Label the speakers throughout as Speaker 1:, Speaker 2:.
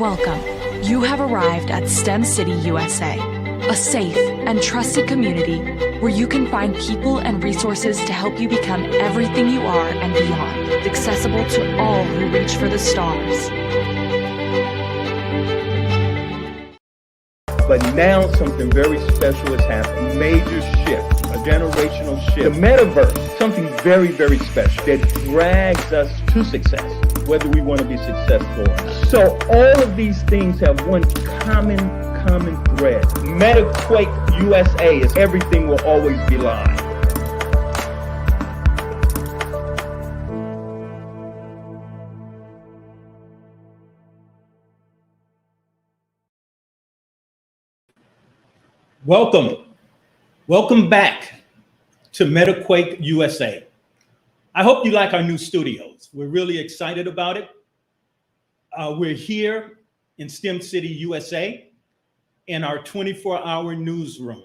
Speaker 1: Welcome. You have arrived at STEM City USA, a safe and trusted community where you can find people and resources to help you become everything you are and beyond, accessible to all who reach for the stars.
Speaker 2: But now something very special has happened, major shift, a generational shift. The Metaverse, something very, very special that drags us to success, whether we want to be successful or not. So all of these things have one common thread. METAQUAKE USA is everything will always be live.
Speaker 3: Welcome back to METAQUAKE USA. I hope you like our new studios. We're really excited about it. We're here in STEM City USA in our 24-hour newsroom.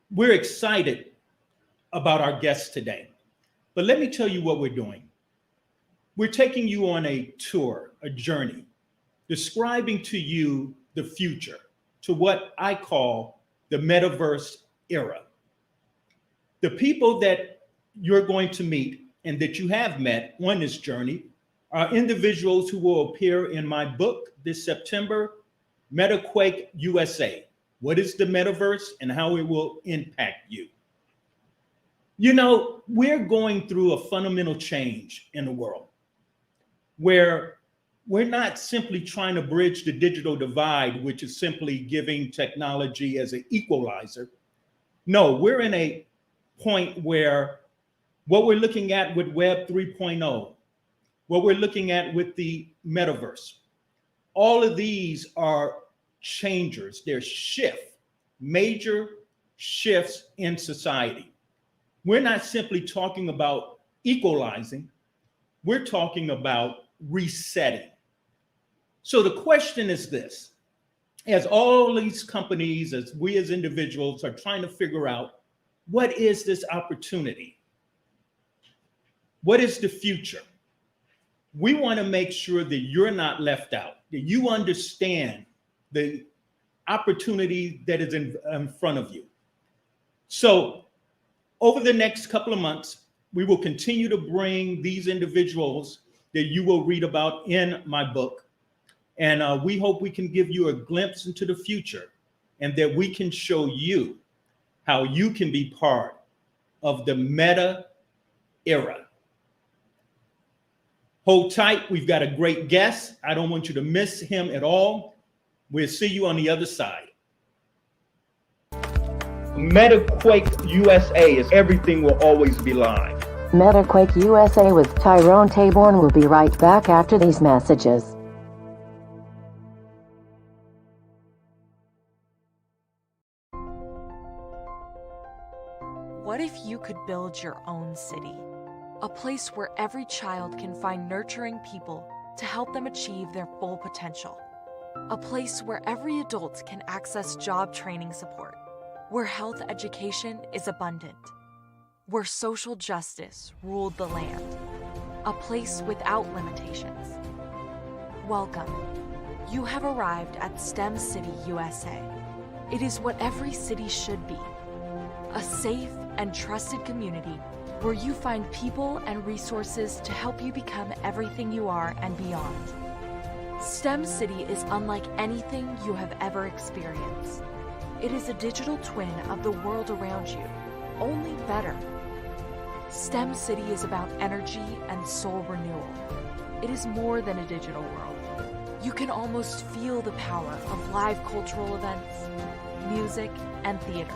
Speaker 3: We're excited about our guests today, but let me tell you what we're doing. We're taking you on a tour, a journey, describing to you the future, to what I call the Metaverse era. The people that you're going to meet and that you have met on this journey are individuals who will appear in my book this September, METAQUAKE USA. What is the Metaverse and how it will impact you? You know, we're going through a fundamental change in the world where we're not simply trying to bridge the digital divide, which is simply giving technology as an equalizer. No, we're in a point where what we're looking at with Web 3.0, what we're looking at with the Metaverse, all of these are changers. They're major shifts in society. We're not simply talking about equalizing, we're talking about resetting. So the question is this: as all these companies, as we as individuals are trying to figure out, what is this opportunity? What is the future? We want to make sure that you're not left out, that you understand the opportunity that is in front of you. So over the next couple of months, we will continue to bring these individuals that you will read about in my book. And we hope we can give you a glimpse into the future and that we can show you how you can be part of the meta era. Hold tight, we've got a great guest. I don't want you to miss him at all. We'll see you on the other side.
Speaker 2: METAQUAKE USA is everything will always be live.
Speaker 4: METAQUAKE USA with Tyrone Taborn will be right back after these messages.
Speaker 1: What if you could build your own city? A place where every child can find nurturing people to help them achieve their full potential. A place where every adult can access job training support. Where health education is abundant. Where social justice ruled the land. A place without limitations. Welcome. You have arrived at STEM City USA. It is what every city should be. A safe and trusted community where you find people and resources to help you become everything you are and beyond. STEM City is unlike anything you have ever experienced. It is a digital twin of the world around you, only better. STEM City is about energy and soul renewal. It is more than a digital world. You can almost feel the power of live cultural events, music, and theater.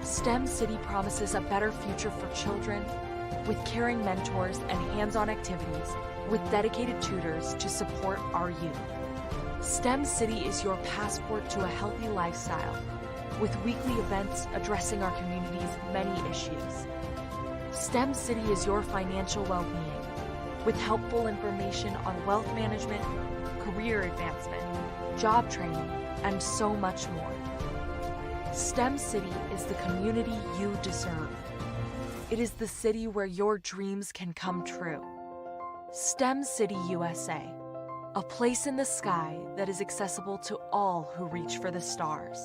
Speaker 1: STEM City promises a better future for children with caring mentors and hands-on activities with dedicated tutors to support our youth. STEM City is your passport to a healthy lifestyle with weekly events addressing our community's many issues. STEM City is your financial well-being with helpful information on wealth management, career advancement, job training, and so much more. STEM City is the community you deserve. It is the city where your dreams can come true. STEM City USA, a place in the sky that is accessible to all who reach for the stars.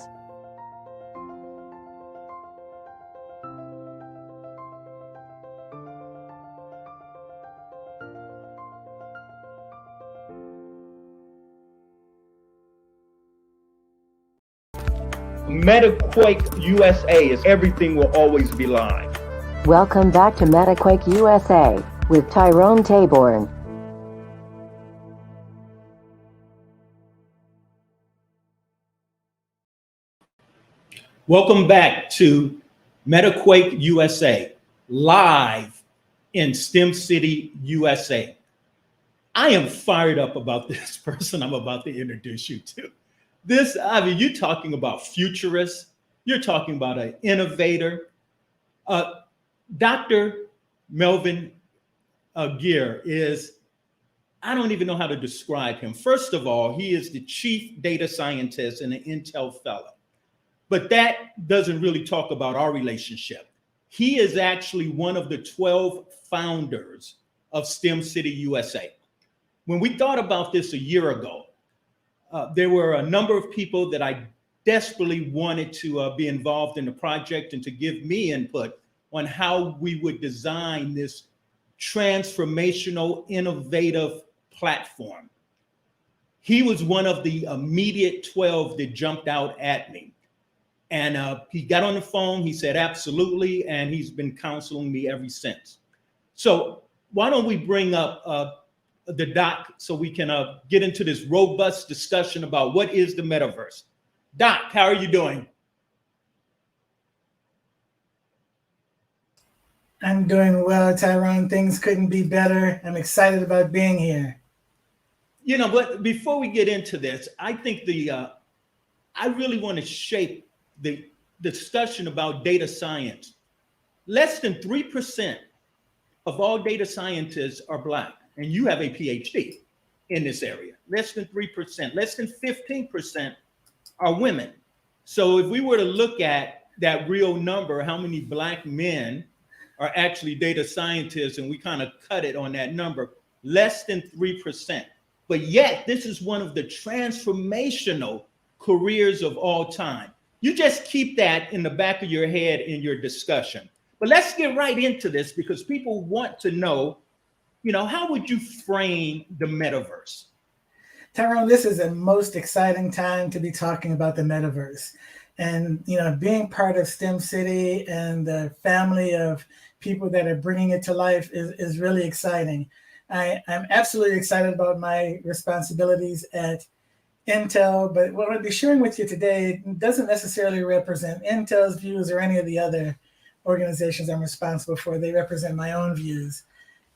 Speaker 2: METAQUAKE USA is everything will always be live.
Speaker 4: Welcome back to MetaQuake USA with Tyrone Taborn.
Speaker 3: Welcome back to MetaQuake USA, live in STEM City, USA. I am fired up about this person I'm about to introduce you to. You're talking about futurists. You're talking about an innovator. Dr. Melvin Greer is, I don't even know how to describe him. First of all, he is the chief data scientist and an Intel fellow. But that doesn't really talk about our relationship. He is actually one of the 12 founders of STEM City USA. When we thought about this a year ago, there were a number of people that I desperately wanted to be involved in the project and to give me input on how we would design this transformational, innovative platform. He was one of the immediate 12 that jumped out at me. And he got on the phone, he said, absolutely, and he's been counseling me ever since. So why don't we bring up the doc so we can get into this robust discussion about what is the metaverse. Doc, how are you doing?
Speaker 5: I'm doing well, Tyrone. Things couldn't be better. I'm excited about being here.
Speaker 3: You know, but before we get into this, I think I really want to shape the discussion about data science. Less than 3% of all data scientists are Black, and you have a PhD in this area. Less than 3%, less than 15% are women. So if we were to look at that real number, how many Black men are actually data scientists, and we kind of cut it on that number, less than 3%. But yet, this is one of the transformational careers of all time. You just keep that in the back of your head in your discussion. But let's get right into this because people want to know, you know, how would you frame the metaverse?
Speaker 5: Tyrone, this is the most exciting time to be talking about the metaverse. And, you know, being part of STEM City and the family of people that are bringing it to life is really exciting. I'm absolutely excited about my responsibilities at Intel, but what I'll be sharing with you today doesn't necessarily represent Intel's views or any of the other organizations I'm responsible for. They represent my own views.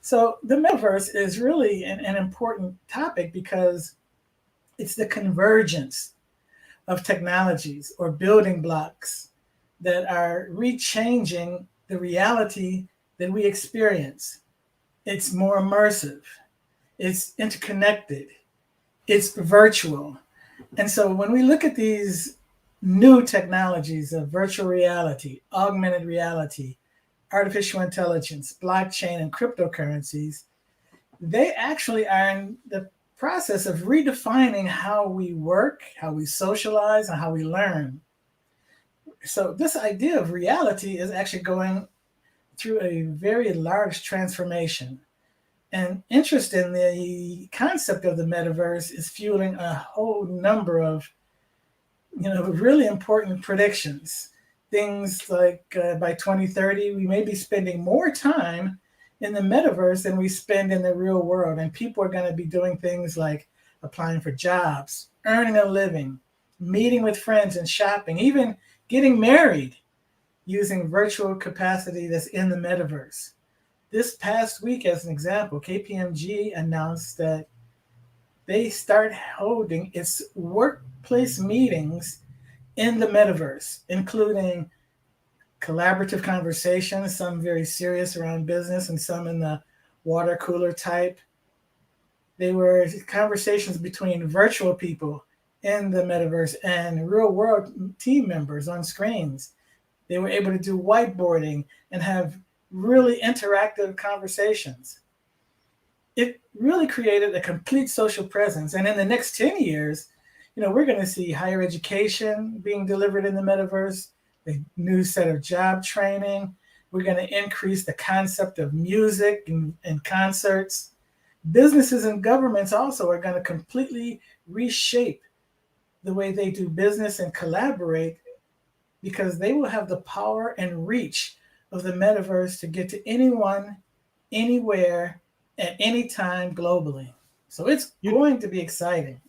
Speaker 5: So the metaverse is really an important topic because it's the convergence of technologies or building blocks that are rechanging the reality that we experience. It's more immersive, it's interconnected, it's virtual. And so when we look at these new technologies of virtual reality, augmented reality, artificial intelligence, blockchain, and cryptocurrencies, they actually are in the process of redefining how we work, how we socialize, and how we learn. So this idea of reality is actually going through a very large transformation. And interest in the concept of the metaverse is fueling a whole number of, you know, really important predictions. Things like by 2030, we may be spending more time in the metaverse than we spend in the real world. And people are going to be doing things like applying for jobs, earning a living, meeting with friends and shopping, even getting married using virtual capacity that's in the metaverse. This past week, as an example, KPMG announced that they start holding its workplace meetings in the metaverse, including collaborative conversations, some very serious around business and some in the water cooler type. They were conversations between virtual people in the metaverse and real world team members on screens. They were able to do whiteboarding and have really interactive conversations. it really created a complete social presence. And in the next 10 years, we're going to see higher education being delivered in the metaverse, a new set of job training. We're going to increase the concept of music and concerts. Businesses and governments also are going to completely reshape the way they do business and collaborate, because they will have the power and reach of the metaverse to get to anyone, anywhere, at any time globally. So it's going to be exciting.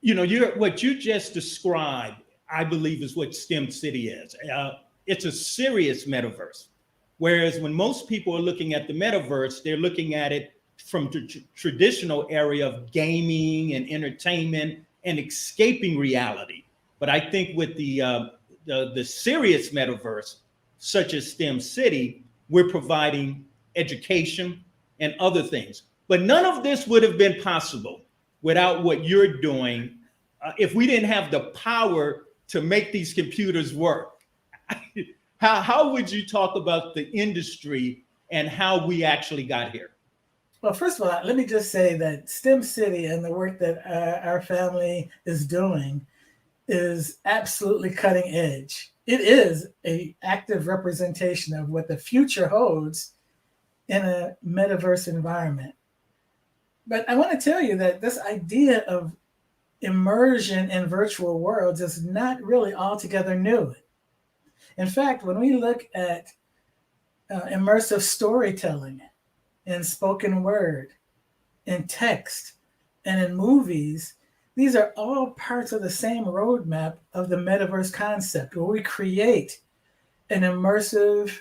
Speaker 3: What you just described, I believe, is what STEM City is. It's a serious metaverse. Whereas when most people are looking at the metaverse, they're looking at it from the traditional area of gaming and entertainment and escaping reality. But I think with the serious metaverse, such as STEM City, we're providing education and other things. But none of this would have been possible without what you're doing if we didn't have the power to make these computers work. How would you talk about the industry and how we actually got here?
Speaker 5: Well, first of all, let me just say that STEM City and the work that our family is doing is absolutely cutting edge. It is an active representation of what the future holds in a metaverse environment. But I want to tell you that this idea of immersion in virtual worlds is not really altogether new. In fact, when we look at immersive storytelling in spoken word, in text, and in movies, these are all parts of the same roadmap of the metaverse concept, where we create an immersive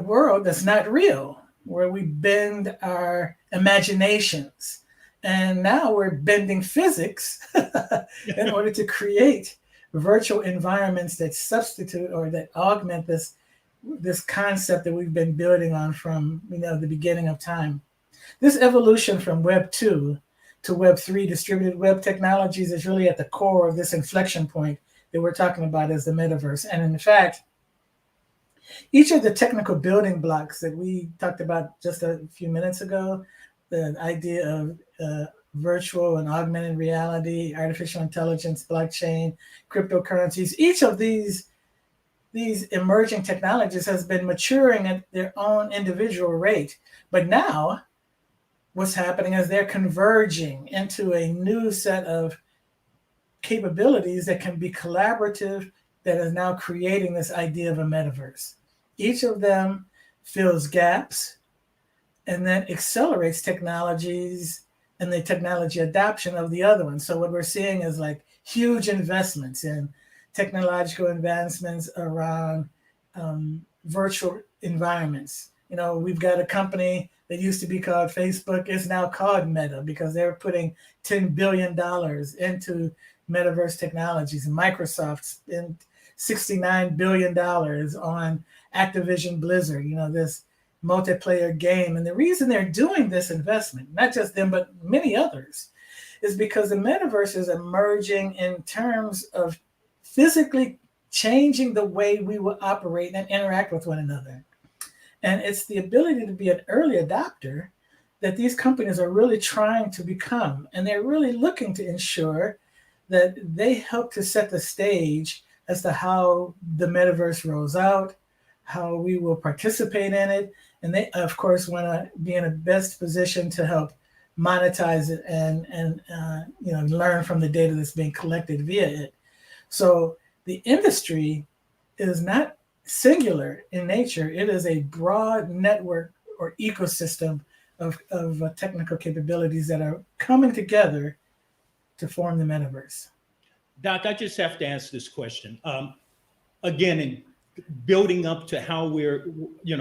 Speaker 5: world that's not real, where we bend our imaginations. And now we're bending physics in order to create virtual environments that substitute or that augment this concept that we've been building on from the beginning of time. This evolution from Web 2 to Web 3 distributed web technologies is really at the core of this inflection point that we're talking about as the metaverse. And in fact, each of the technical building blocks that we talked about just a few minutes ago, the idea of virtual and augmented reality, artificial intelligence, blockchain, cryptocurrencies, each of these emerging technologies has been maturing at their own individual rate. But now what's happening is they're converging into a new set of capabilities that can be collaborative, that is now creating this idea of a metaverse. Each of them fills gaps and then accelerates technologies and the technology adoption of the other one. So what we're seeing is like huge investments in technological advancements around virtual environments. We've got a company that used to be called Facebook, is now called Meta, because they're putting $10 billion into metaverse technologies. And Microsoft spent $69 billion on Activision Blizzard, this multiplayer game. And the reason they're doing this investment, not just them, but many others, is because the metaverse is emerging in terms of physically changing the way we will operate and interact with one another. And it's the ability to be an early adopter that these companies are really trying to become. And they're really looking to ensure that they help to set the stage as to how the metaverse rolls out, how we will participate in it. And they, of course, want to be in the best position to help monetize it and learn from the data that's being collected via it. So the industry is not singular in nature. It is a broad network or ecosystem of technical capabilities that are coming together to form the metaverse.
Speaker 3: Doc, I just have to ask this question. Again, in building up to how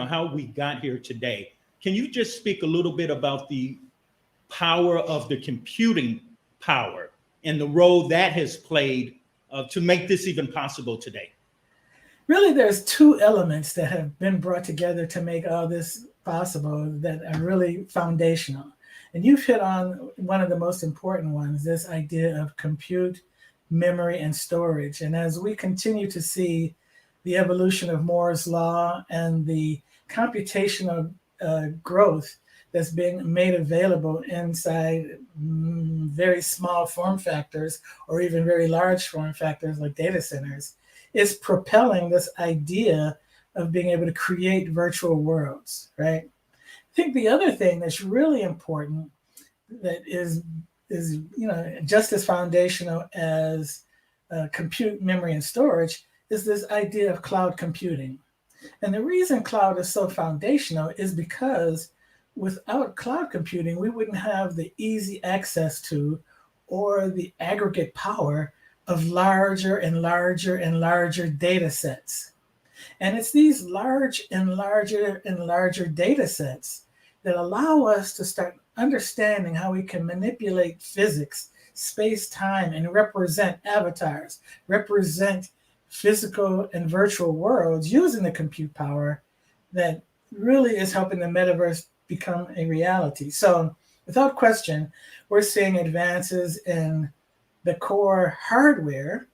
Speaker 3: how we got here today, can you just speak a little bit about the power of the computing power and the role that has played to make this even possible today?
Speaker 5: Really, there's two elements that have been brought together to make all this possible that are really foundational. And you've hit on one of the most important ones, this idea of compute, memory, and storage. And as we continue to see the evolution of Moore's law and the computational growth that's being made available inside very small form factors or even very large form factors like data centers is propelling this idea of being able to create virtual worlds, right? I think the other thing that's really important that is just as foundational as compute, memory, and storage is this idea of cloud computing. And the reason cloud is so foundational is because without cloud computing, we wouldn't have the easy access to or the aggregate power of larger and larger and larger data sets. And it's these large and larger and larger data sets that allow us to start understanding how we can manipulate physics, space, time, and represent avatars, represent physical and virtual worlds using the compute power that really is helping the metaverse become a reality. So without question, we're seeing advances in the core hardware,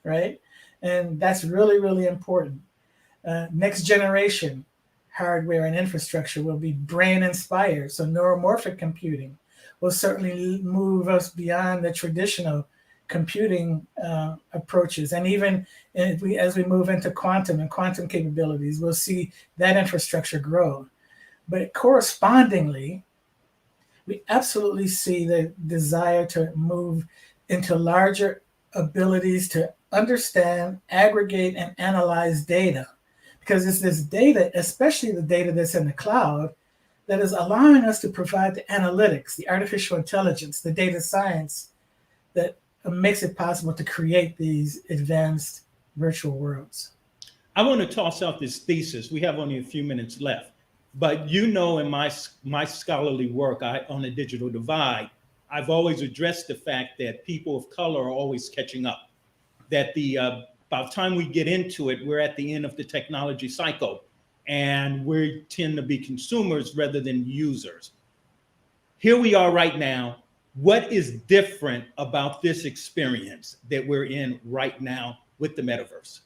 Speaker 5: right? And that's really, really important. Next generation hardware and infrastructure will be brain inspired. So neuromorphic computing will certainly move us beyond the traditional computing approaches. And even as we move into quantum and quantum capabilities, we'll see that infrastructure grow. But correspondingly, we absolutely see the desire to move into larger abilities to understand, aggregate, and analyze data. Because it's this data, especially the data that's in the cloud, that is allowing us to provide the analytics, the artificial intelligence, the data science that makes it possible to create these advanced virtual worlds.
Speaker 3: I want to toss out this thesis. We have only a few minutes left, but in my scholarly work on the digital divide, I've always addressed the fact that people of color are always catching up, that by the time we get into it, we're at the end of the technology cycle, and we tend to be consumers rather than users. Here we are right now. What is different about this experience that we're in right now with the metaverse?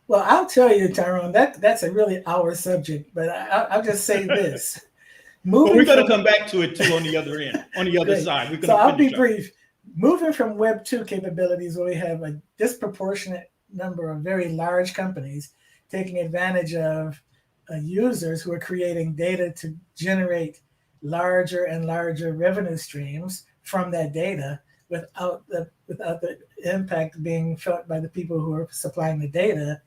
Speaker 5: Well, I'll tell you, Tyrone, that's a really our subject, but I'll just say this.
Speaker 3: But we're going to come back to it too on the other end, on the other side.
Speaker 5: So I'll be brief. Moving from Web 2 capabilities, where we have a disproportionate number of very large companies taking advantage of users who are creating data to generate larger and larger revenue streams from that data without the impact being felt by the people who are supplying the data,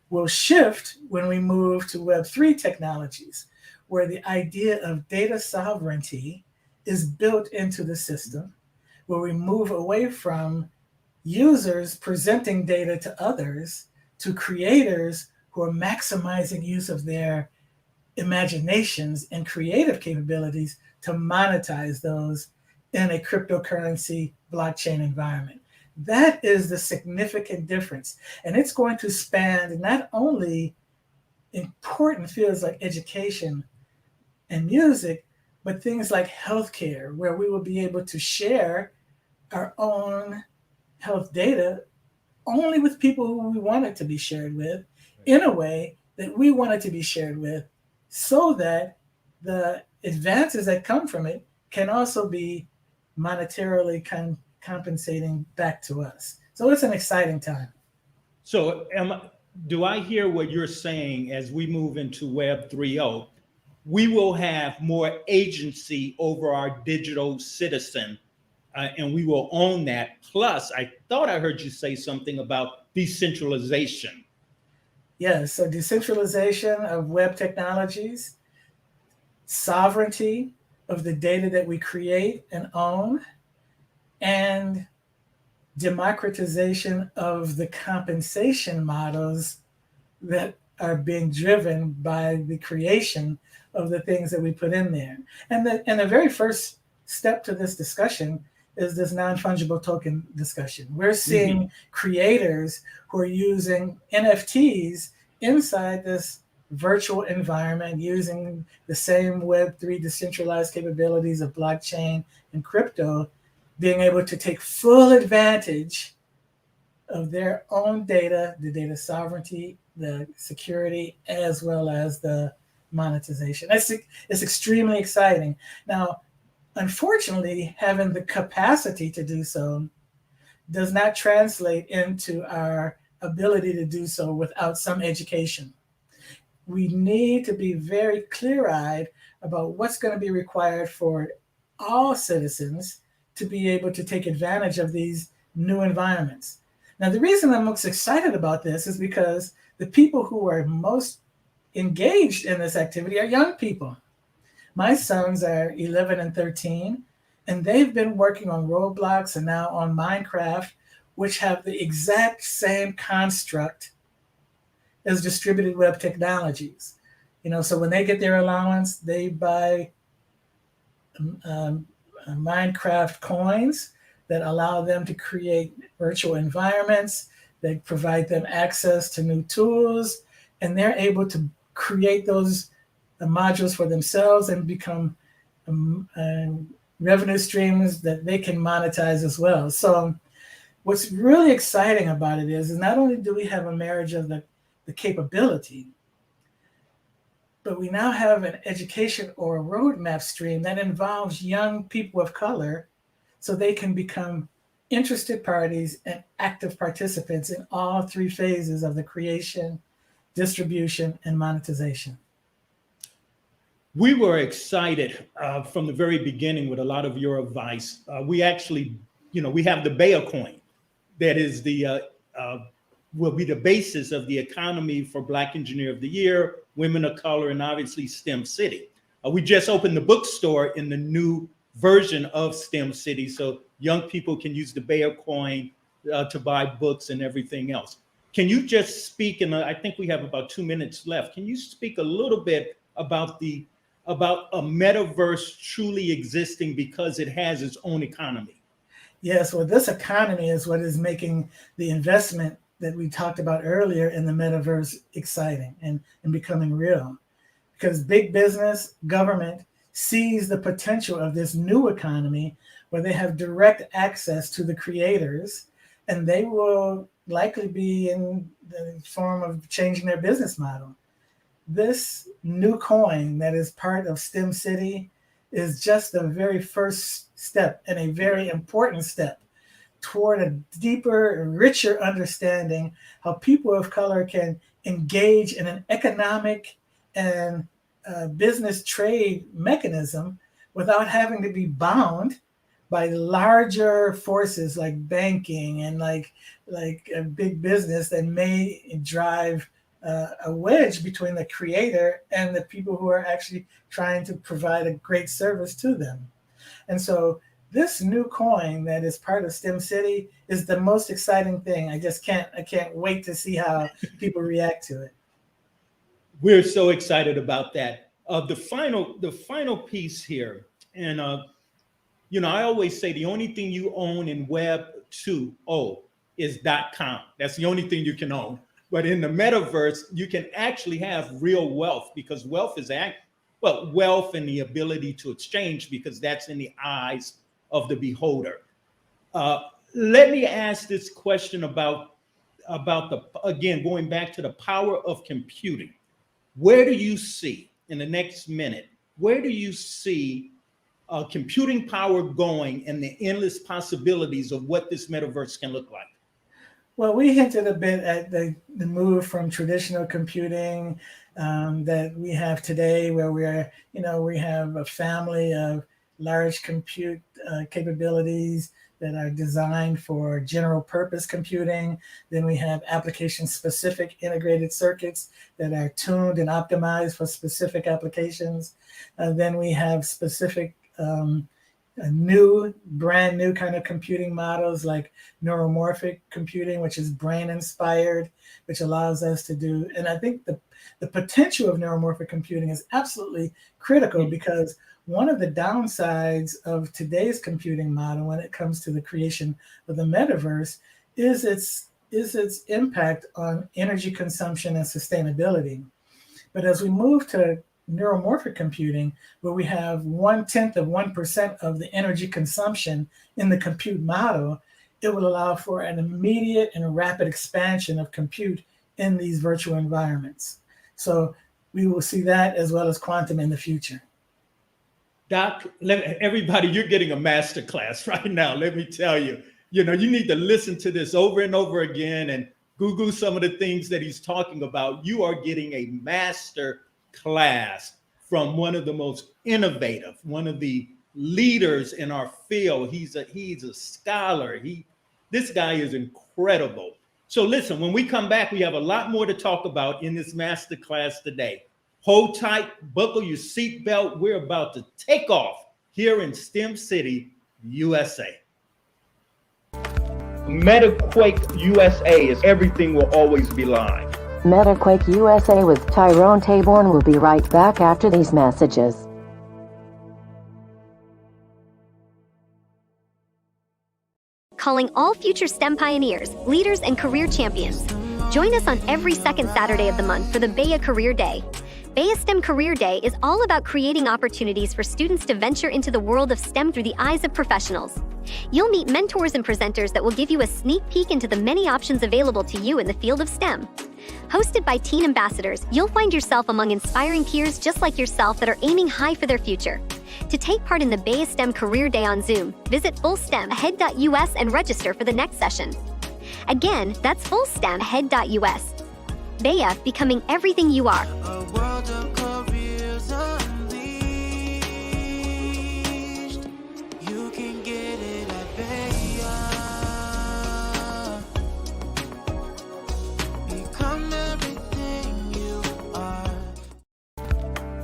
Speaker 5: will shift when we move to Web 3 technologies, where the idea of data sovereignty is built into the system, where we move away from users presenting data to others to creators who are maximizing use of their imaginations and creative capabilities to monetize those in a cryptocurrency blockchain environment. That is the significant difference. And it's going to span not only important fields like education and music, but things like healthcare, where we will be able to share our own health data only with people who we want it to be shared with in a way that we want it to be shared with, so that the advances that come from it can also be monetarily compensating back to us. So it's an exciting time.
Speaker 3: So do I hear what you're saying as we move into Web 3.0? We will have more agency over our digital citizen, and we will own that. Plus, I thought I heard you say something about decentralization.
Speaker 5: Yes, so decentralization of web technologies, sovereignty of the data that we create and own, and democratization of the compensation models that are being driven by the creation of the things that we put in there. And the very first step to this discussion is this non-fungible token discussion. We're seeing creators who are using NFTs inside this virtual environment using the same Web3 decentralized capabilities of blockchain and crypto, being able to take full advantage of their own data, the data sovereignty, the security, as well as the monetization. It's extremely exciting. Now, unfortunately, having the capacity to do so does not translate into our ability to do so without some education. We need to be very clear-eyed about what's going to be required for all citizens to be able to take advantage of these new environments. Now, the reason I'm most excited about this is because the people who are most engaged in this activity are young people. My sons are 11 and 13, and they've been working on Roblox and now on Minecraft, which have the exact same construct as distributed web technologies. So when they get their allowance, they buy Minecraft coins that allow them to create virtual environments, that provide them access to new tools, and they're able to create those modules for themselves and become revenue streams that they can monetize as well. So what's really exciting about it is not only do we have a marriage of the capability, but we now have an education or a roadmap stream that involves young people of color so they can become interested parties and active participants in all three phases of the creation, distribution, and monetization.
Speaker 3: We were excited from the very beginning with a lot of your advice. We actually, we have the Bayer coin that is will be the basis of the economy for Black Engineer of the Year, Women of Color, and obviously STEM City. We just opened the bookstore in the new version of STEM City, so young people can use the Bayer coin to buy books and everything else. Can you just speak, and I think we have about 2 minutes left, can you speak a little bit about a metaverse truly existing because it has its own economy?
Speaker 5: Yes, well, this economy is what is making the investment that we talked about earlier in the metaverse exciting and becoming real. Because big business, government sees the potential of this new economy where they have direct access to the creators, and they will likely be in the form of changing their business model. This new coin that is part of STEM City is just the very first step, and a very important step toward a deeper, richer understanding how people of color can engage in an economic and business trade mechanism without having to be bound by larger forces like banking and like a big business that may drive a wedge between the creator and the people who are actually trying to provide a great service to them. And so this new coin that is part of STEM City is the most exciting thing. I can't wait to see how people react to it.
Speaker 3: We're so excited about that. The final piece here, and I always say the only thing you own in Web 2.0 is .com. That's the only thing you can own. But in the metaverse, you can actually have real wealth, because wealth is wealth and the ability to exchange, because that's in the eyes of the beholder. Let me ask this question about going back to the power of computing. Where do you see in the next minute, where do you see computing power going and the endless possibilities of what this metaverse can look like?
Speaker 5: Well, we hinted a bit at the move from traditional computing that we have today, where we have a family of large compute capabilities that are designed for general purpose computing. Then we have application-specific integrated circuits that are tuned and optimized for specific applications. Then we have specific brand new kind of computing models like neuromorphic computing, which is brain inspired, which allows us to do, and I think the potential of neuromorphic computing is absolutely critical, because one of the downsides of today's computing model when it comes to the creation of the metaverse is its impact on energy consumption and sustainability. But as we move to neuromorphic computing, where we have 0.1% of the energy consumption in the compute model, it will allow for an immediate and rapid expansion of compute in these virtual environments. So we will see that as well as quantum in the future.
Speaker 3: Doc, everybody, you're getting a master class right now. Let me tell you, you need to listen to this over and over again and Google some of the things that he's talking about. You are getting a master class from one of the most innovative, one of the leaders in our field. He's a scholar. This guy is incredible. So listen, when we come back, we have a lot more to talk about in this master class today. Hold tight, buckle your seatbelt. We're about to take off here in STEM City, USA.
Speaker 2: METAQUAKE USA is everything will always be live.
Speaker 4: METAQUAKE USA with Tyrone Taborn will be right back after these messages.
Speaker 6: Calling all future STEM pioneers, leaders, and career champions. Join us on every second Saturday of the month for the BEA Career Day. BEA STEM Career Day is all about creating opportunities for students to venture into the world of STEM through the eyes of professionals. You'll meet mentors and presenters that will give you a sneak peek into the many options available to you in the field of STEM. Hosted by teen ambassadors, you'll find yourself among inspiring peers just like yourself that are aiming high for their future. To take part in the BEA STEM Career Day on Zoom, visit fullstemahead.us and register for the next session. Again, that's fullstemahead.us. BEA, becoming everything you are.
Speaker 7: A world of careers unleashed. You can get it at BEA. Become everything you are.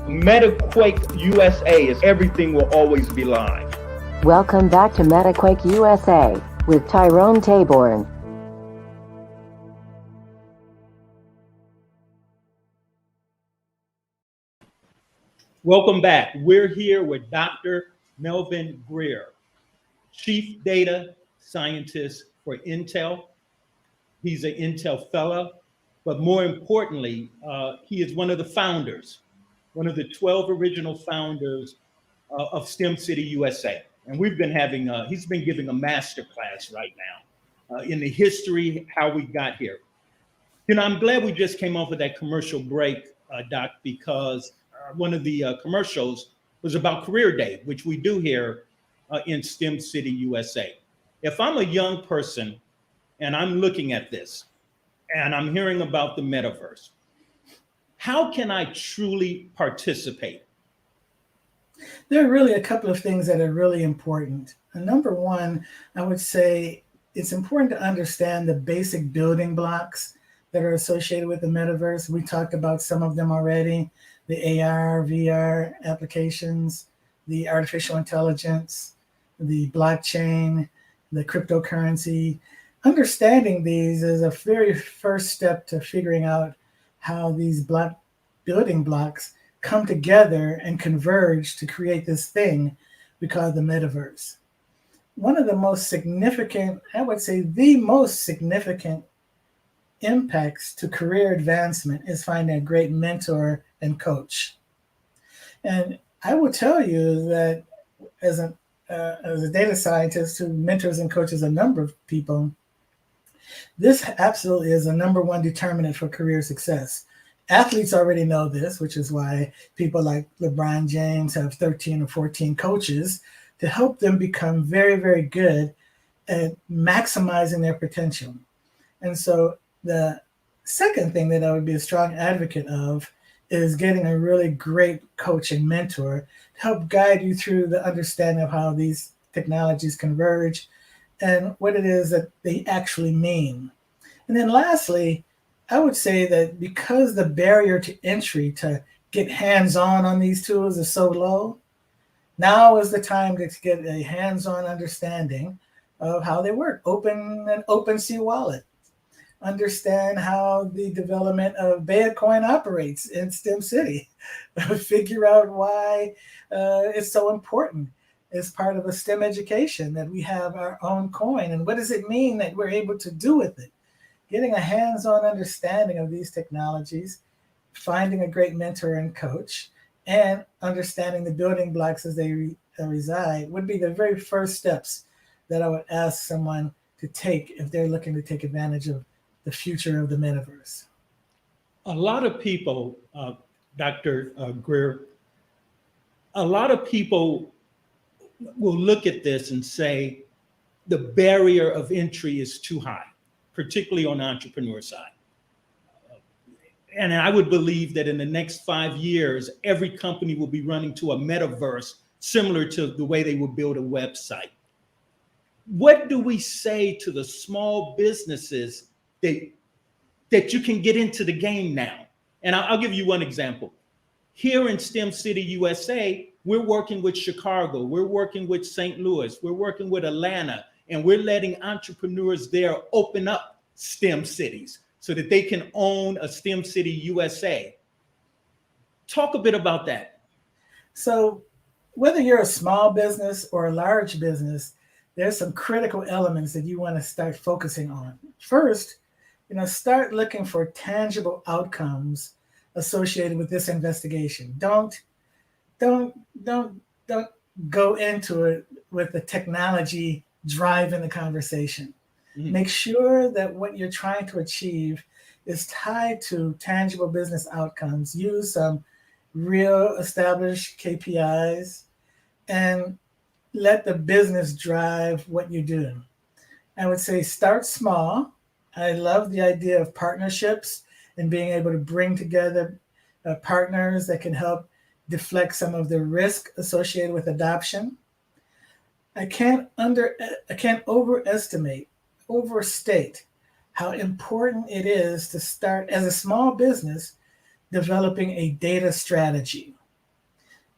Speaker 2: METAQUAKE USA is everything will always be live.
Speaker 4: Welcome back to METAQUAKE USA with Tyrone Taborn.
Speaker 3: Welcome back. We're here with Dr. Melvin Greer, Chief Data Scientist for Intel. He's an Intel fellow, but more importantly, he is one of the founders, one of the 12 original founders of STEM City USA. And we've been having, he's been giving a master class right now in the history, how we got here. I'm glad we just came off of that commercial break, Doc, because one of the commercials was about Career Day, which we do here in STEM City, USA. If I'm a young person and I'm looking at this and I'm hearing about the metaverse, how can I truly participate?
Speaker 5: There are really a couple of things that are really important. And number one, I would say it's important to understand the basic building blocks that are associated with the metaverse. We talked about some of them already. The AR, VR applications, the artificial intelligence, the blockchain, the cryptocurrency. Understanding these is a very first step to figuring out how these building blocks come together and converge to create this thing we call the metaverse. One of the most significant, I would say the most significant impacts to career advancement is finding a great mentor and coach. And I will tell you that as a data scientist who mentors and coaches a number of people, this absolutely is a number one determinant for career success. Athletes already know this, which is why people like LeBron James have 13 or 14 coaches to help them become very, very good at maximizing their potential. And so the second thing that I would be a strong advocate of is getting a really great coach and mentor to help guide you through the understanding of how these technologies converge and what it is that they actually mean. And then lastly, I would say that because the barrier to entry to get hands-on these tools is so low, now is the time to get a hands-on understanding of how they work. Open an OpenSea wallet. Understand how the development of Bitcoin operates in STEM City. Figure out why it's so important as part of a STEM education that we have our own coin, and what does it mean that we're able to do with it. Getting a hands-on understanding of these technologies, finding a great mentor and coach, and understanding the building blocks as they reside would be the very first steps that I would ask someone to take if they're looking to take advantage of the future of the metaverse.
Speaker 3: A lot of people Dr. Greer, a lot of people will look at this and say the barrier of entry is too high, particularly on the entrepreneur side. And I would believe that in the next 5 years, every company will be running to a metaverse similar to the way they will build a website. What do we say to the small businesses that you can get into the game now? And I'll give you one example. Here in STEM City, USA, we're working with Chicago, we're working with St. Louis, we're working with Atlanta, and we're letting entrepreneurs there open up STEM cities so that they can own a STEM City USA. Talk a bit about that.
Speaker 5: So whether you're a small business or a large business, there's some critical elements that you want to start focusing on. First, start looking for tangible outcomes associated with this investigation. Don't go into it with the technology driving the conversation. Mm-hmm. Make sure that what you're trying to achieve is tied to tangible business outcomes. Use some real established KPIs and let the business drive what you do. I would say start small. I love the idea of partnerships and being able to bring together partners that can help deflect some of the risk associated with adoption. I can't overstate how important it is to start as a small business developing a data strategy.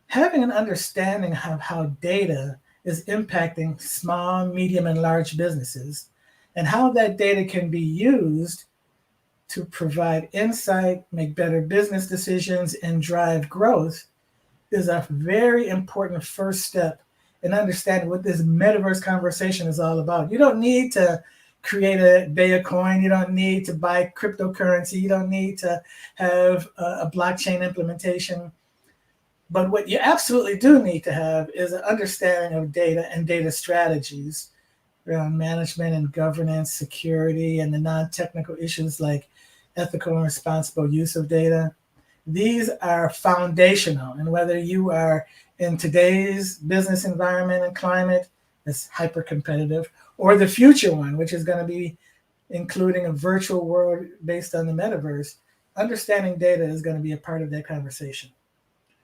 Speaker 5: Having an understanding of how data is impacting small, medium, and large businesses and how that data can be used to provide insight, make better business decisions, and drive growth is a very important first step in understanding what this metaverse conversation is all about. You don't need to create a Bea coin. You don't need to buy cryptocurrency. You don't need to have a blockchain implementation. But what you absolutely do need to have is an understanding of data and data strategies around management and governance, security, and the non-technical issues like ethical and responsible use of data. These are foundational. And whether you are in today's business environment and climate that's hyper competitive, or the future one, which is going to be including a virtual world based on the metaverse, understanding data is going to be a part of that conversation.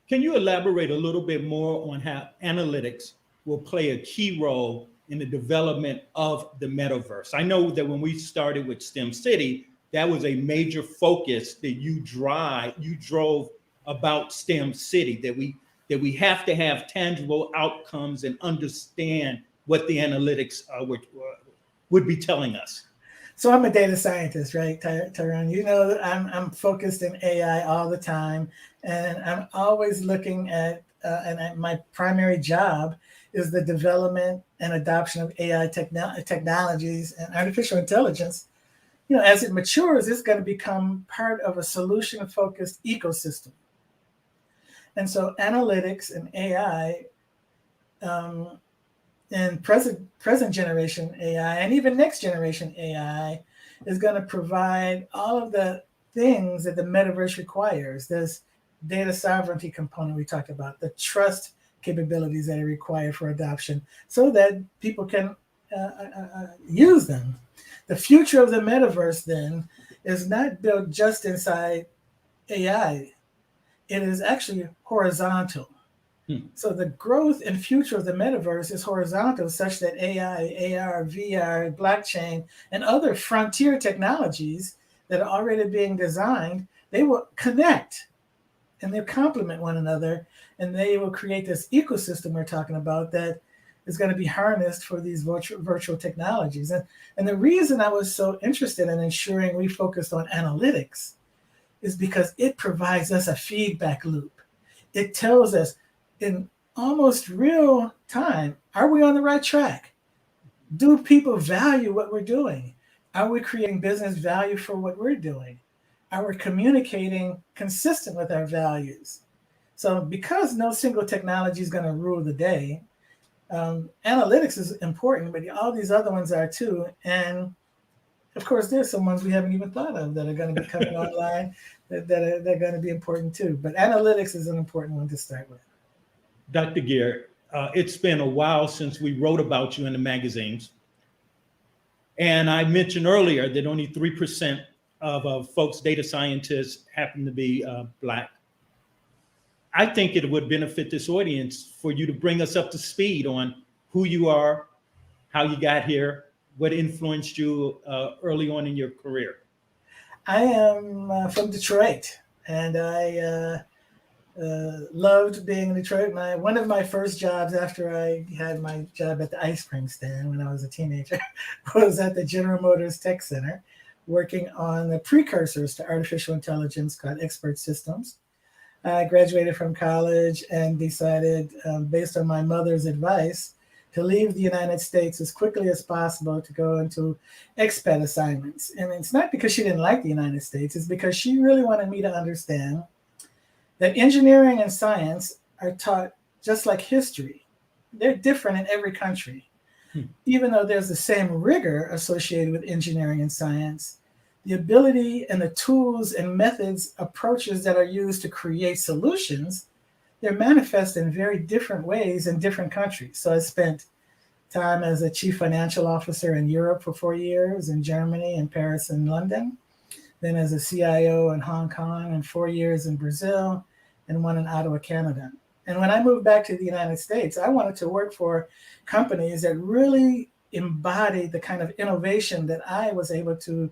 Speaker 3: Can you elaborate a little bit more on how analytics will play a key role in the development of the metaverse? I know that when we started with STEM City, that was a major focus that you drove about STEM City, that we have to have tangible outcomes and understand what the analytics would be telling us.
Speaker 5: So I'm a data scientist, right, Tyrone? I'm focused in AI all the time, and I'm always looking at, and my primary job is the development and adoption of AI technologies and artificial intelligence. As it matures, it's going to become part of a solution-focused ecosystem. And so analytics and AI and present generation AI and even next generation AI is going to provide all of the things that the metaverse requires. There's data sovereignty component we talked about, the trust capabilities that are required for adoption so that people can use them. The future of the metaverse then is not built just inside AI. It is actually horizontal. So the growth and future of the metaverse is horizontal, such that AI, AR, VR, blockchain, and other frontier technologies that are already being designed, they will connect and they complement one another, and they will create this ecosystem we're talking about that is going to be harnessed for these virtual technologies. And the reason I was so interested in ensuring we focused on analytics is because it provides us a feedback loop. It tells us in almost real time, are we on the right track? Do people value what we're doing? Are we creating business value for what we're doing? Are we communicating consistent with our values? So because no single technology is going to rule the day, analytics is important, but all these other ones are too. And of course, there's some ones we haven't even thought of that are going to be coming online they're going to be important too. But analytics is an important one to start with.
Speaker 3: Dr. Greer, it's been a while since we wrote about you in the magazines. And I mentioned earlier that only 3% of folks, data scientists, happen to be Black. I think it would benefit this audience for you to bring us up to speed on who you are, how you got here, what influenced you early on in your career.
Speaker 5: I am from Detroit, and I loved being in Detroit. One of my first jobs after I had my job at the ice cream stand when I was a teenager was at the General Motors Tech Center, working on the precursors to artificial intelligence called Expert Systems. I graduated from college and decided, based on my mother's advice, to leave the United States as quickly as possible to go into expat assignments. And it's not because she didn't like the United States, it's because she really wanted me to understand that engineering and science are taught just like history. They're different in every country. Even though there's the same rigor associated with engineering and science, the ability and the tools and methods, approaches that are used to create solutions, they're manifest in very different ways in different countries. So I spent time as a chief financial officer in Europe for 4 years, in Germany, in Paris, and London. Then as a CIO in Hong Kong, and 4 years in Brazil, and 1 in Ottawa, Canada. And when I moved back to the United States, I wanted to work for companies that really embodied the kind of innovation that I was able to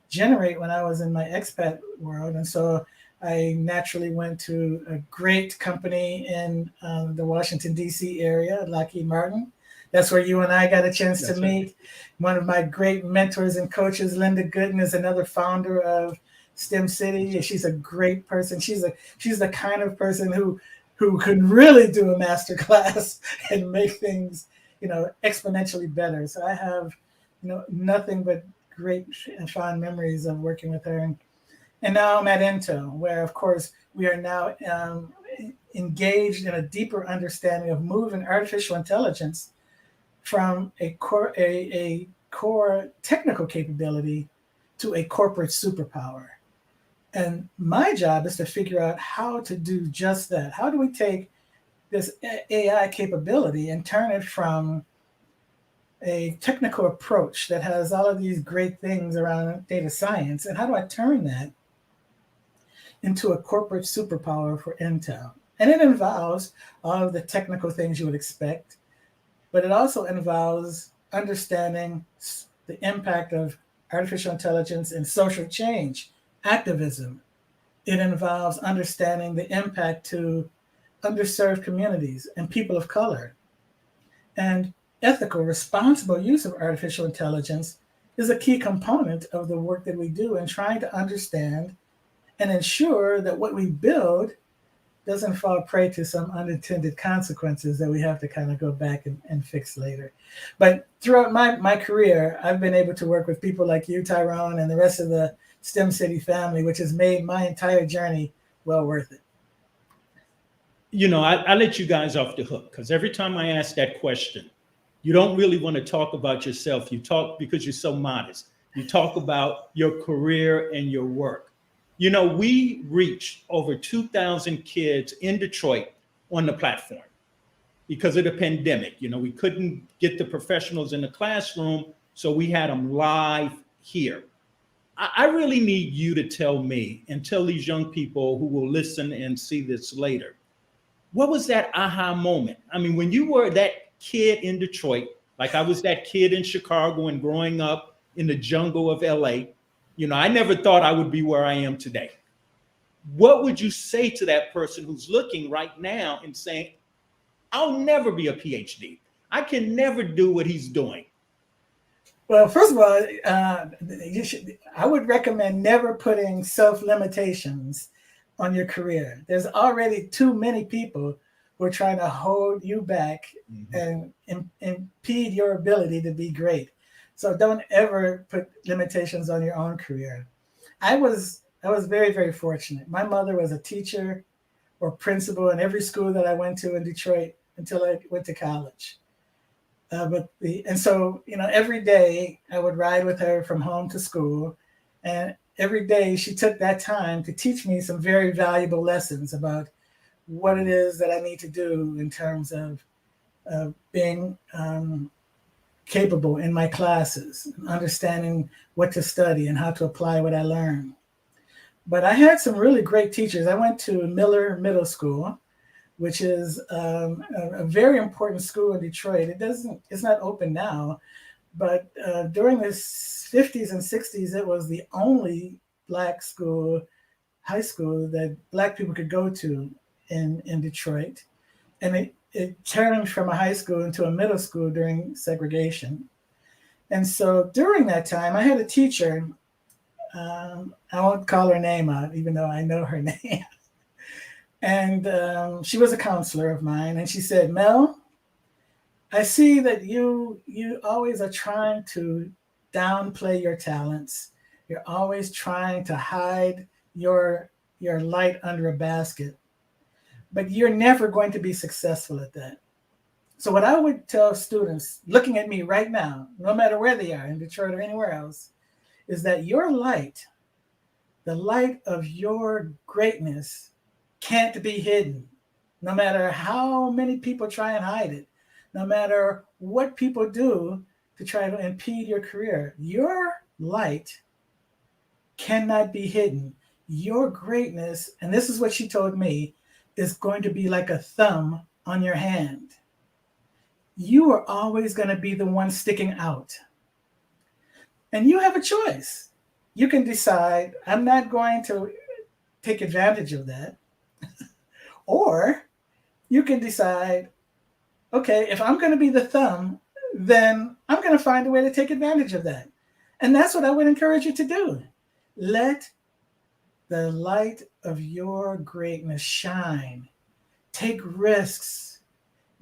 Speaker 5: generate when I was in my expat world. And so I naturally went to a great company in the Washington, D.C. area, Lockheed Martin. That's where you and I got a chance to meet. One of my great mentors and coaches, Linda Gooden, is another founder of STEM City. She's a great person. She's the kind of person who could really do a master class and make things, exponentially better. So I have, nothing but great and fond memories of working with her. And now I'm at Intel, where, of course, we are now engaged in a deeper understanding of moving artificial intelligence from a core technical capability to a corporate superpower. And my job is to figure out how to do just that. How do we take this AI capability and turn it from a technical approach that has all of these great things around data science, and how do I turn that into a corporate superpower for Intel? And it involves all of the technical things you would expect, but it also involves understanding the impact of artificial intelligence in social change, activism. It involves understanding the impact to underserved communities and people of color. And ethical, responsible use of artificial intelligence is a key component of the work that we do in trying to understand and ensure that what we build doesn't fall prey to some unintended consequences that we have to kind of go back and fix later. But throughout my career, I've been able to work with people like you, Tyrone, and the rest of the STEM City family, which has made my entire journey well worth it.
Speaker 3: I let you guys off the hook because every time I ask that question, you don't really want to talk about yourself. You talk because you're so modest. You talk about your career and your work. We reached over 2,000 kids in Detroit on the platform because of the pandemic. We couldn't get the professionals in the classroom, so we had them live here. I really need you to tell me and tell these young people who will listen and see this later, what was that aha moment? I mean, when you were that kid in Detroit, like I was that kid in Chicago and growing up in the jungle of LA, I never thought I would be where I am today. What would you say to that person who's looking right now and saying, I'll never be a PhD. I can never do what he's doing?
Speaker 5: Well, first of all, I would recommend never putting self-limitations on your career. There's already too many people who are trying to hold you back and impede your ability to be great. So don't ever put limitations on your own career. I was very, very fortunate. My mother was a teacher or principal in every school that I went to in Detroit until I went to college. And so, every day I would ride with her from home to school, and every day she took that time to teach me some very valuable lessons about what it is that I need to do in terms of being capable in my classes, understanding what to study and how to apply what I learned. But I had some really great teachers. I went to Miller Middle School, which is a very important school in Detroit. It's not open now, but during the 50s and 60s, it was the only Black school, high school that Black people could go to in Detroit. And it turned from a high school into a middle school during segregation. And so during that time, I had a teacher, I won't call her name out, even though I know her name. And she was a counselor of mine, and she said, "Mel, I see that you always are trying to downplay your talents. You're always trying to hide your light under a basket, but you're never going to be successful at that." So what I would tell students looking at me right now, no matter where they are in Detroit or anywhere else, is that your light, the light of your greatness, can't be hidden. No matter how many people try and hide it, no matter what people do to try to impede your career, your light cannot be hidden. Your greatness, and this is what she told me, is going to be like a thumb on your hand. You are always going to be the one sticking out. And you have a choice. You can decide, I'm not going to take advantage of that. Or you can decide, okay, if I'm going to be the thumb, then I'm going to find a way to take advantage of that. And that's what I would encourage you to do. Let the light of your greatness shine. Take risks.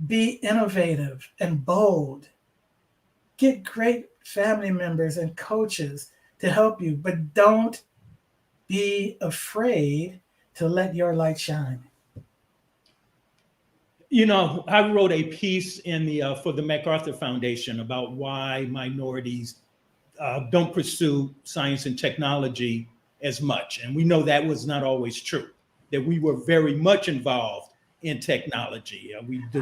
Speaker 5: Be innovative and bold. Get great family members and coaches to help you, but don't be afraid to let your light shine.
Speaker 3: I wrote a piece in the for the MacArthur Foundation about why minorities don't pursue science and technology as much. And we know that was not always true, that we were very much involved in technology.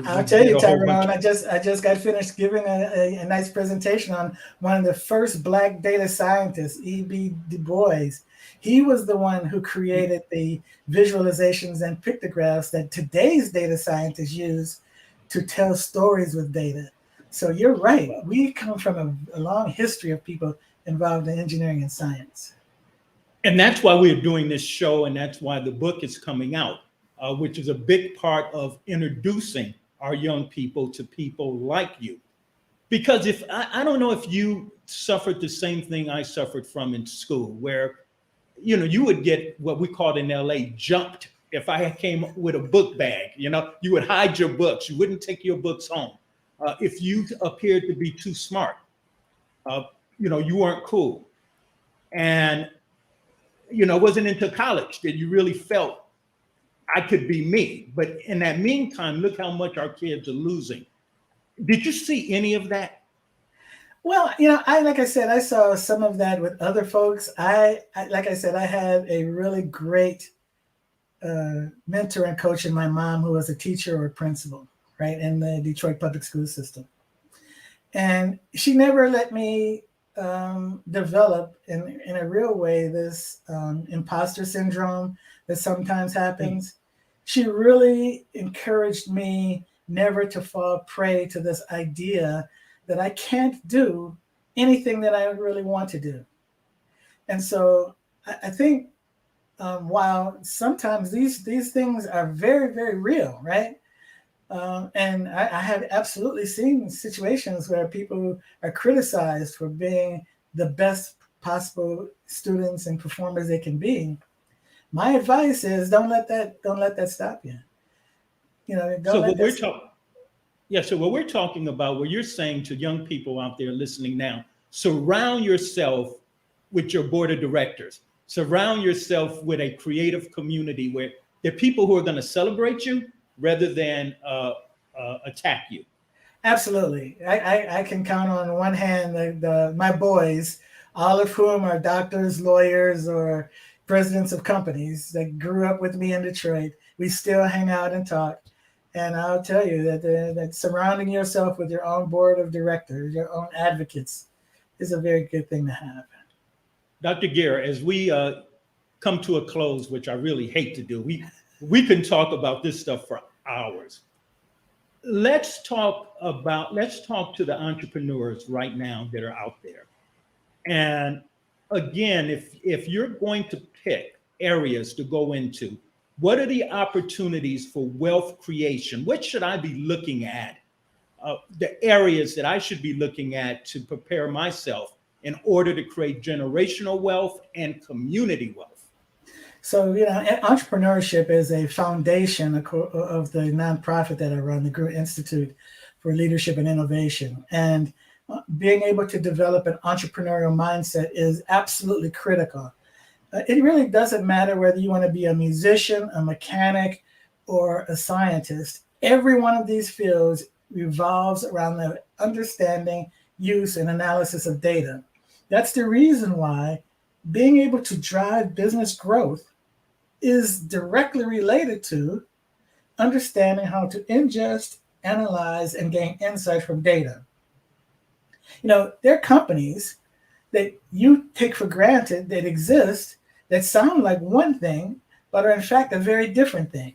Speaker 5: I'll tell you, Tyrone, I just got finished giving a nice presentation on one of the first Black data scientists, E.B. Du Bois. He was the one who created the visualizations and pictographs that today's data scientists use to tell stories with data. So you're right. We come from a long history of people involved in engineering and science.
Speaker 3: And that's why we're doing this show, and that's why the book is coming out, which is a big part of introducing our young people to people like you. Because if I don't know if you suffered the same thing I suffered from in school, where you would get what we called in LA jumped. If I came with a book bag, you would hide your books. You wouldn't take your books home. If you appeared to be too smart, you weren't cool. And, it wasn't until college that you really felt I could be me. But in that meantime, look how much our kids are losing. Did you see any of that?
Speaker 5: Well, like I said, I saw some of that with other folks. Like I said, I had a really great mentor and coach in my mom, who was a teacher or a principal, right, in the Detroit public school system. And she never let me develop in a real way this imposter syndrome that sometimes happens. She really encouraged me never to fall prey to this idea that I can't do anything that I really want to do. And so I think while sometimes these things are very, very real, right? And I have absolutely seen situations where people are criticized for being the best possible students and performers they can be. My advice is don't let that stop you.
Speaker 3: So what we're talking about, what you're saying to young people out there listening now, surround yourself with your board of directors. Surround yourself with a creative community where there are people who are going to celebrate you rather than attack you.
Speaker 5: Absolutely. I can count on one hand my boys, all of whom are doctors, lawyers, or presidents of companies that grew up with me in Detroit. We still hang out and talk. And I'll tell you that surrounding yourself with your own board of directors, your own advocates, is a very good thing to have.
Speaker 3: Dr. Greer, as we come to a close, which I really hate to do, we can talk about this stuff for hours. Let's talk to the entrepreneurs right now that are out there. And again, if you're going to pick areas to go into, what are the opportunities for wealth creation? What should I be looking at? The areas that I should be looking at to prepare myself in order to create generational wealth and community wealth?
Speaker 5: So, entrepreneurship is a foundation of the nonprofit that I run, the Greer Institute for Leadership and Innovation. And being able to develop an entrepreneurial mindset is absolutely critical. It really doesn't matter whether you want to be a musician, a mechanic, or a scientist. Every one of these fields revolves around the understanding, use, and analysis of data. That's the reason why being able to drive business growth is directly related to understanding how to ingest, analyze, and gain insight from data. There are companies that you take for granted that exist that sound like one thing, but are in fact a very different thing.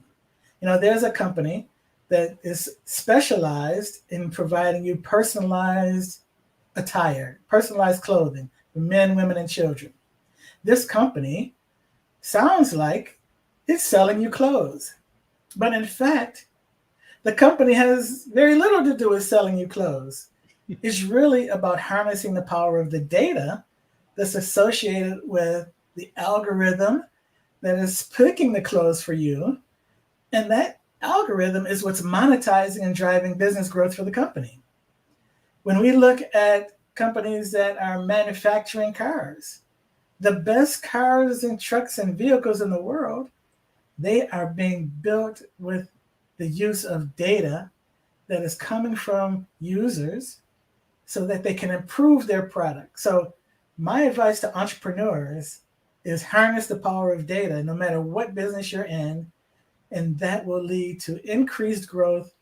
Speaker 5: There's a company that is specialized in providing you personalized attire, personalized clothing for men, women, and children. This company sounds like it's selling you clothes, but in fact, the company has very little to do with selling you clothes. It's really about harnessing the power of the data that's associated with the algorithm that is picking the clothes for you. And that algorithm is what's monetizing and driving business growth for the company. When we look at companies that are manufacturing cars, the best cars and trucks and vehicles in the world, they are being built with the use of data that is coming from users so that they can improve their product. So my advice to entrepreneurs is harness the power of data no matter what business you're in, and that will lead to increased growth,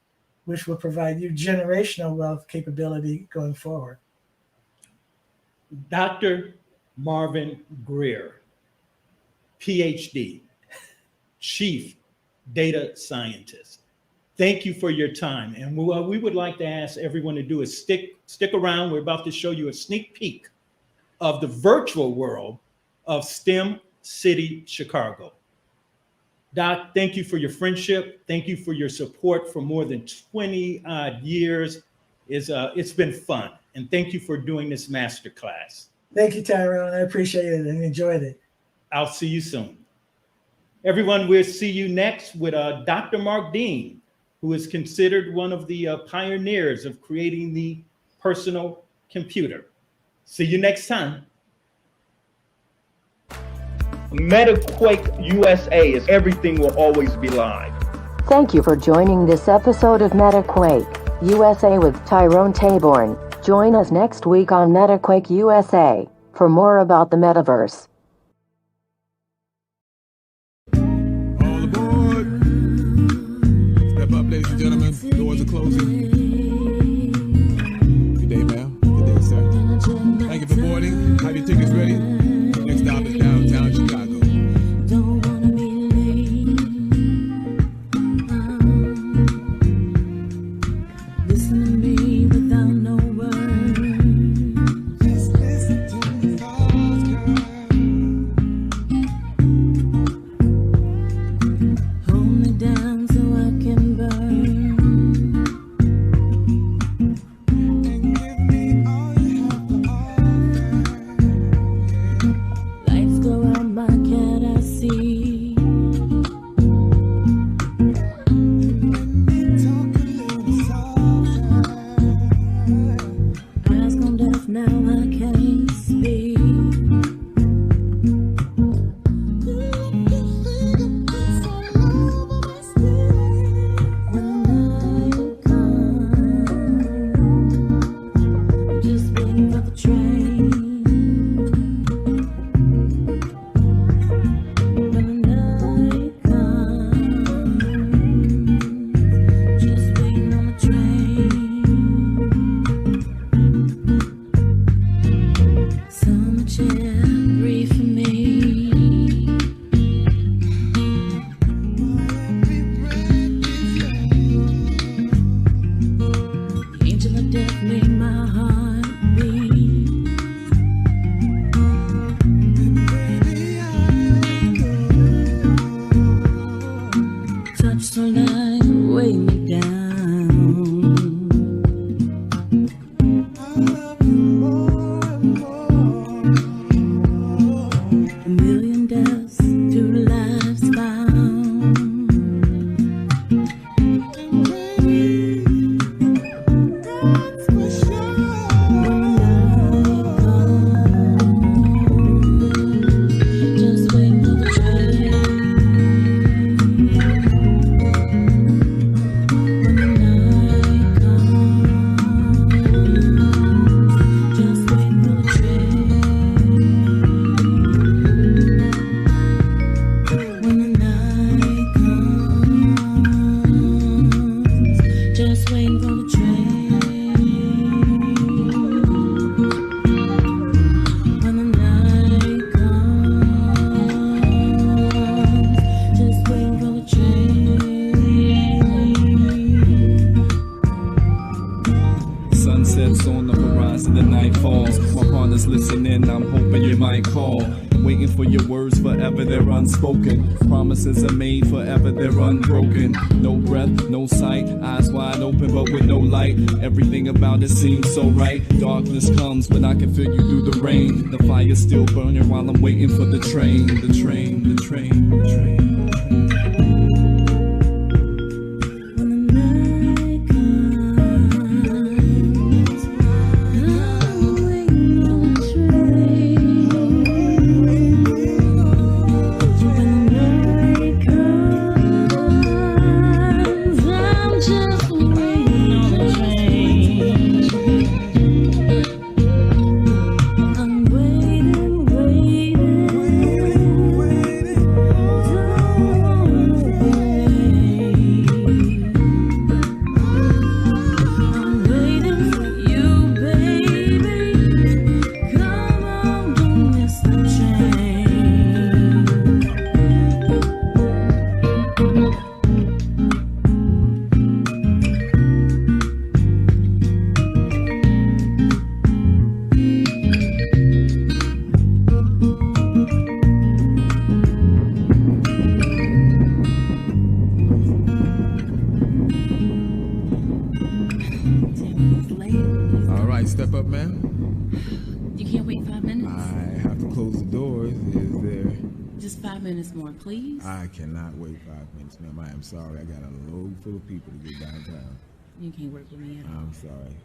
Speaker 5: which will provide you generational wealth capability going forward.
Speaker 3: Dr. Melvin Greer, PhD, Chief Data Scientist. Thank you for your time. And what we would like to ask everyone to do is stick around. We're about to show you a sneak peek of the virtual world of STEM City, Chicago. Doc, thank you for your friendship. Thank you for your support for more than 20 odd years. It's been fun. And thank you for doing this masterclass.
Speaker 5: Thank you, Tyrone. I appreciate it and enjoyed it.
Speaker 3: I'll see you soon. Everyone, we'll see you next with Dr. Mark Dean, who is considered one of the pioneers of creating the personal computer. See you next time.
Speaker 2: METAQUAKE USA is everything will always be live.
Speaker 4: Thank you for joining this episode of MetaQuake USA with Tyrone Taborn. Join us next week on METAQUAKE USA for more about the Metaverse.
Speaker 8: All aboard. Step up, ladies and gentlemen. Doors are closing. Good day, ma'am. Good day, sir. Thank you for boarding. Have your tickets ready. Next stop is downtown Chicago.
Speaker 9: unspoken. Promises are made forever, they're unbroken. No breath, no sight, eyes wide open but with no light. Everything about it seems so right. Darkness comes, but I can feel you through the rain. The fire's still burning while I'm waiting for the train. The train, the train, the train.
Speaker 8: Step up, ma'am.
Speaker 10: You can't wait 5 minutes?
Speaker 8: I have to close the doors. Is there...
Speaker 10: Just 5 minutes more, please.
Speaker 8: I cannot wait 5 minutes, ma'am. I am sorry. I got a load full of people to get downtown.
Speaker 10: You can't work with me at all.
Speaker 8: I'm sorry.